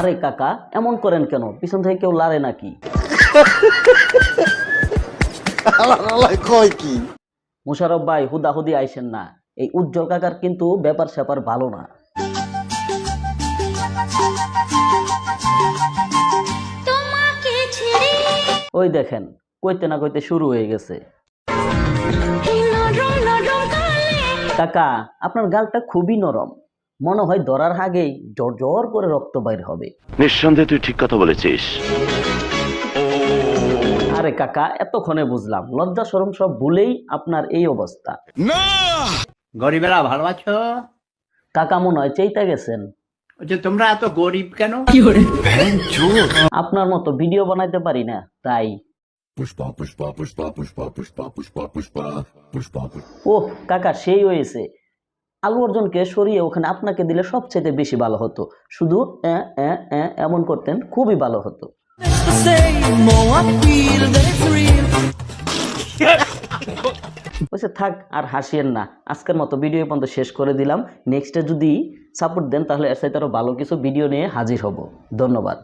আরে কাকা এমন করেন কেন? পিছন থেকে কেউ লারে নাকি? কি মুশারফ ভাই হুদাহুদি আইসেন না, এই উজ্জ্বল কাকার কিন্তু ব্যাপার স্যাপার ভালো না। ওই দেখেন কইতে না কইতে শুরু হয়ে গেছে। কাকা আপনার গালটা খুবই নরম, মনে হয় ধরার আগেই জোর জোর করে রক্ত বাইর হবে। নিঃসন্দেহে তুই ঠিক কথা বলেছিস। আরে কাকা এতক্ষণে বুঝলাম, লজ্জা শরম সব ভুলেই আপনার এই অবস্থা। গরিবেরা ভালো আছো? কাকা মনে হয় চেইতা গেছেন। যে তোমরা এত গরিব কেন? আপনার মতো ভিডিও বানাইতে পারি না তাই। ও কাকা সেই হয়েছে, আলু অর্জুনকে সরিয়ে ওখানে আপনাকে দিলে সবচেয়ে বেশি ভালো হতো। শুধু এমন করতেন, খুবই ভালো হতো। থাক আর হাসিয়েন না, আজকের মতো ভিডিও পর্যন্ত শেষ করে দিলাম। নেক্সটে যদি সাপোর্ট দেন তাহলে এর সাথে আরো ভালো কিছু ভিডিও নিয়ে হাজির হব। ধন্যবাদ।